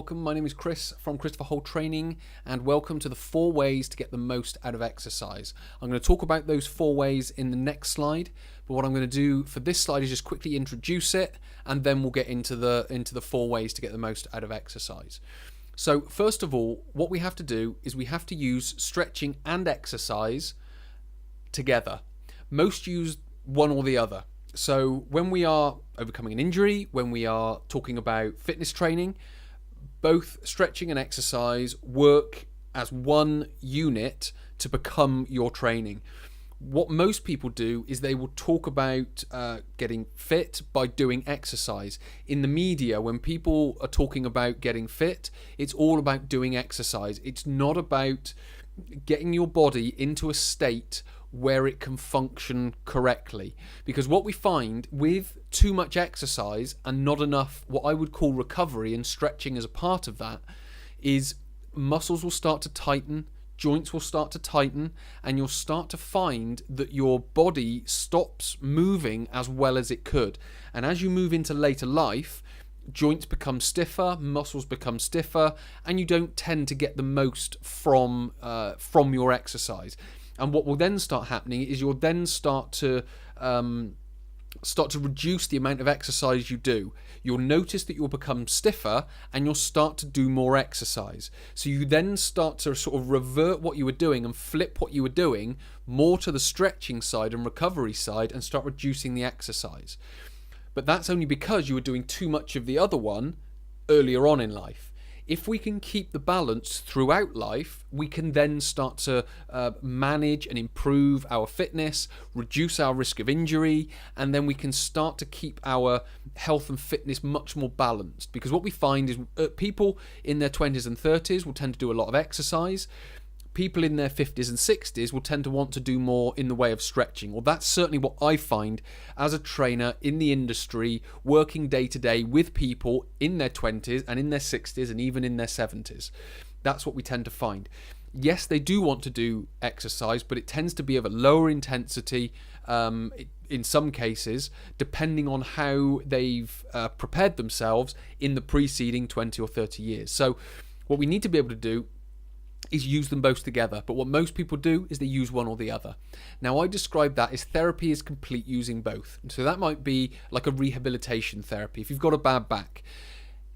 welcome. My name is Chris from Christopher Hole Training, and welcome to the 4 ways to get the most out of exercise. I'm going to talk about those 4 ways in the next slide, but what I'm going to do for this slide is just quickly introduce it, and then we'll get into the 4 ways to get the most out of exercise. So first of all, what we have to do is we have to use stretching and exercise together. Most use one or the other. So when we are overcoming an injury, when we are talking about fitness training, both stretching and exercise work as one unit to become your training. What most people do is they will talk about getting fit by doing exercise. In the media, when people are talking about getting fit, it's all about doing exercise. It's not about getting your body into a state where it can function correctly. Because what we find with too much exercise and not enough what I would call recovery and stretching as a part of that is muscles will start to tighten, joints will start to tighten, and you'll start to find that your body stops moving as well as it could. And as you move into later life, joints become stiffer, muscles become stiffer, and you don't tend to get the most from your exercise. And what will then start happening is you'll then start to reduce the amount of exercise you do. You'll notice that you'll become stiffer and you'll start to do more exercise. So you then start to sort of revert what you were doing and flip what you were doing more to the stretching side and recovery side and start reducing the exercise. But that's only because you were doing too much of the other one earlier on in life. If we can keep the balance throughout life, we can then start to manage and improve our fitness, reduce our risk of injury, and then we can start to keep our health and fitness much more balanced. Because what we find is people in their 20s and 30s will tend to do a lot of exercise. People in their 50s and 60s will tend to want to do more in the way of stretching. Well, that's certainly what I find as a trainer in the industry, working day to day with people in their 20s and in their 60s and even in their 70s. That's what we tend to find. Yes, they do want to do exercise, but it tends to be of a lower intensity in some cases, depending on how they've prepared themselves in the preceding 20 or 30 years. So what we need to be able to do is use them both together, but what most people do is they use one or the other. Now, I describe that as therapy is complete using both. So that might be like a rehabilitation therapy. If you've got a bad back,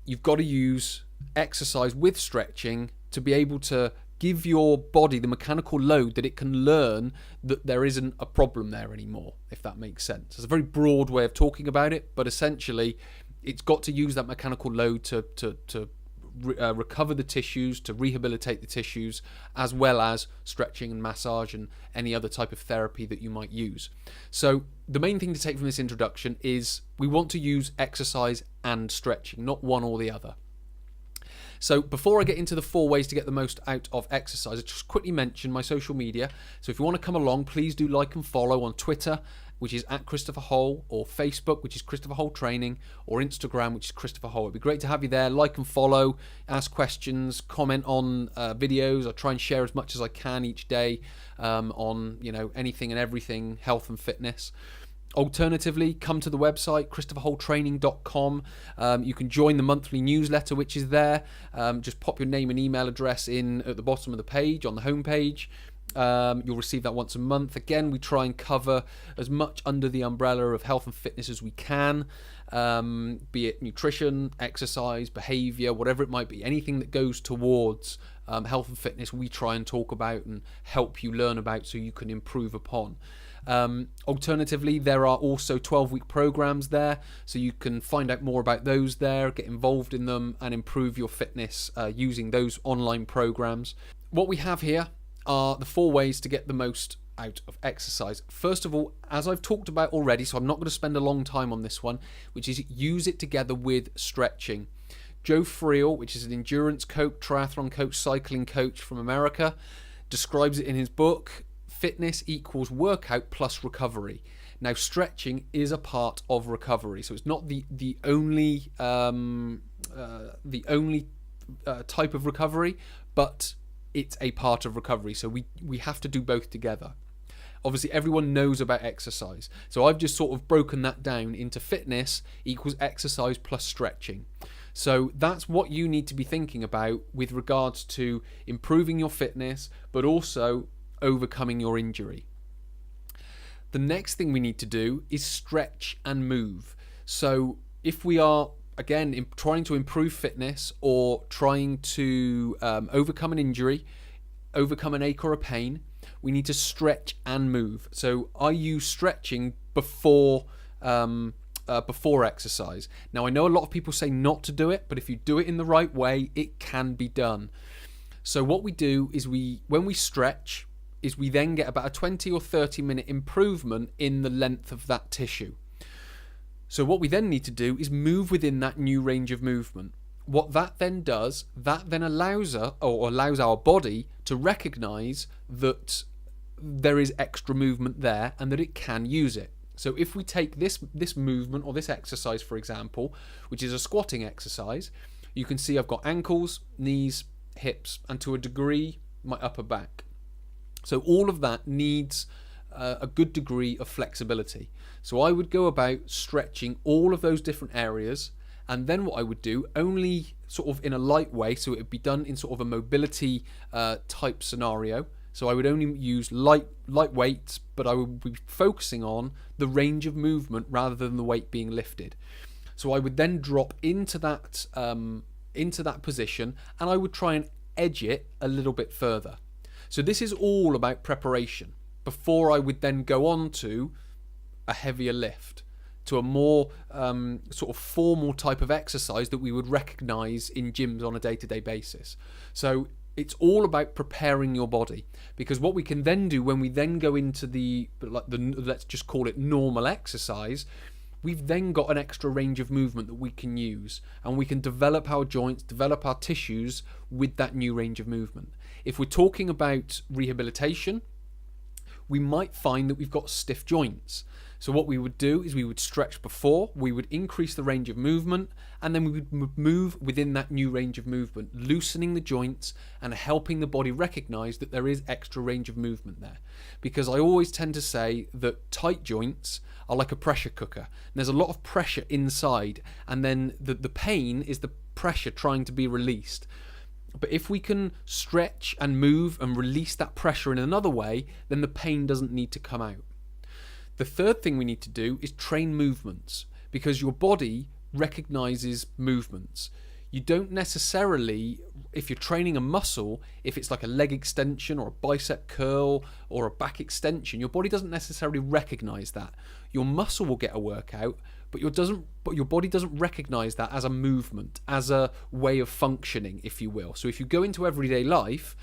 you've got to use exercise with stretching to be able to give your body the mechanical load that it can learn that there isn't a problem there anymore, if that makes sense. It's a very broad way of talking about it, but essentially it's got to use that mechanical load to recover the tissues, to rehabilitate the tissues, as well as stretching and massage and any other type of therapy that you might use. So the main thing to take from this introduction is we want to use exercise and stretching, not one or the other. So before I get into the 4 ways to get the most out of exercise, I just quickly mention my social media. So if you want to come along, please do like and follow on Twitter, which is @ChristopherHole, or Facebook, which is Christopher Hole Training, or Instagram, which is Christopher Hole. It'd be great to have you there. Like and follow, ask questions, comment on videos. I try and share as much as I can each day on anything and everything health and fitness. Alternatively, come to the website, ChristopherHoleTraining.com. You can join the monthly newsletter, which is there. Just pop your name and email address in at the bottom of the page, on the homepage. You'll receive that once a month. Again, we try and cover as much under the umbrella of health and fitness as we can, be it nutrition, exercise, behavior, whatever it might be. Anything that goes towards health and fitness, we try and talk about and help you learn about so you can improve upon. Alternatively, there are also 12-week programs there, so you can find out more about those there, get involved in them, and improve your fitness using those online programs. What we have here are the 4 ways to get the most out of exercise. First of all, as I've talked about already, so I'm not going to spend a long time on this one, which is use it together with stretching. Joe Friel, which is an endurance coach, triathlon coach, cycling coach from America, describes it in his book, Fitness equals workout plus recovery. Now, stretching is a part of recovery, so it's not the only type of recovery, but it's a part of recovery. So we have to do both together. Obviously, everyone knows about exercise, so I've just sort of broken that down into fitness equals exercise plus stretching. So that's what you need to be thinking about with regards to improving your fitness, but also overcoming your injury. The next thing we need to do is stretch and move. So if we are, again, trying to improve fitness or trying to overcome an injury, overcome an ache or a pain, we need to stretch and move. So I use stretching before exercise. Now I know a lot of people say not to do it, but if you do it in the right way, it can be done. So what we do is when we stretch, is we then get about a 20 or 30 minute improvement in the length of that tissue. So what we then need to do is move within that new range of movement. What that then does, that then allows our body to recognize that there is extra movement there and that it can use it. So if we take this movement or this exercise, for example, which is a squatting exercise, you can see I've got ankles, knees, hips, and to a degree, my upper back. So all of that needs a good degree of flexibility. So I would go about stretching all of those different areas, and then what I would do, only sort of in a light way, so it would be done in sort of a mobility type scenario. So I would only use light weights, but I would be focusing on the range of movement rather than the weight being lifted. So I would then drop into that position, and I would try and edge it a little bit further. So this is all about preparation before I would then go on to a heavier lift, to a more sort of formal type of exercise that we would recognize in gyms on a day-to-day basis. So it's all about preparing your body, because what we can then do when we then go into the let's just call it normal exercise, we've then got an extra range of movement that we can use, and we can develop our joints, develop our tissues with that new range of movement. If we're talking about rehabilitation, we might find that we've got stiff joints. So what we would do is we would stretch before, we would increase the range of movement, and then we would move within that new range of movement, loosening the joints and helping the body recognize that there is extra range of movement there. Because I always tend to say that tight joints are like a pressure cooker. And there's a lot of pressure inside, and then the pain is the pressure trying to be released. But if we can stretch and move and release that pressure in another way, then the pain doesn't need to come out. The third thing we need to do is train movements, because your body recognizes movements. You don't necessarily, if you're training a muscle, if it's like a leg extension or a bicep curl or a back extension, your body doesn't necessarily recognize that. Your muscle will get a workout, but your body doesn't recognize that as a movement, as a way of functioning, if you will. So if you go into everyday life,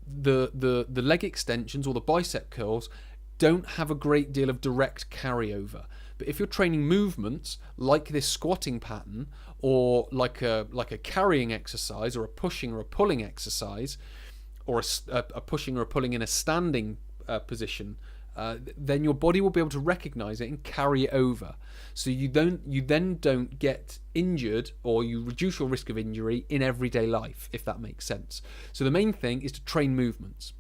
the leg extensions or the bicep curls don't have a great deal of direct carryover. But if you're training movements like this squatting pattern, or like a carrying exercise, or a pushing or a pulling exercise, or a pushing or a pulling in a standing position, then your body will be able to recognize it and carry it over. So you then don't get injured, or you reduce your risk of injury in everyday life, if that makes sense. So the main thing is to train movements.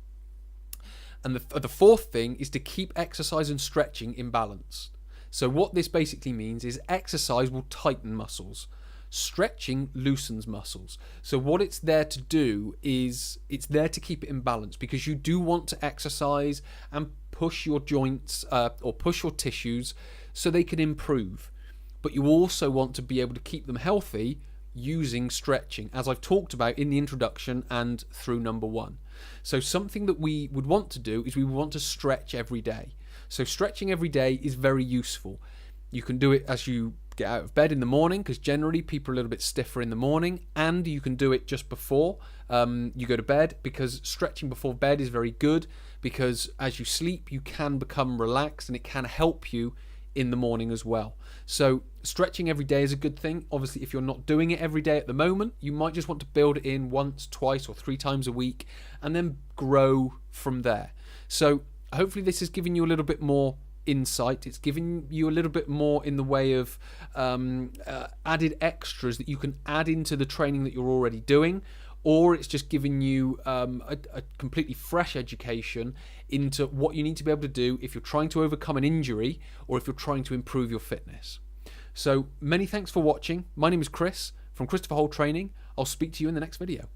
And the fourth thing is to keep exercise and stretching in balance. So what this basically means is exercise will tighten muscles. Stretching loosens muscles. So what it's there to do is it's there to keep it in balance, because you do want to exercise and push your joints or push your tissues so they can improve. But you also want to be able to keep them healthy using stretching, as I've talked about in the introduction and through number 1. So something that we would want to do is we want to stretch every day. So stretching every day is very useful. You can do it as you get out of bed in the morning, because generally people are a little bit stiffer in the morning, and you can do it just before you go to bed, because stretching before bed is very good, because as you sleep you can become relaxed and it can help you in the morning as well. So stretching every day is a good thing. Obviously, if you're not doing it every day at the moment, you might just want to build it in once, twice, or 3 times a week, and then grow from there. So hopefully this has given you a little bit more insight. It's given you a little bit more in the way of added extras that you can add into the training that you're already doing, or it's just giving you a completely fresh education into what you need to be able to do if you're trying to overcome an injury or if you're trying to improve your fitness. So many thanks for watching. My name is Chris From Christopher Holt Training, I'll speak to you in the next video.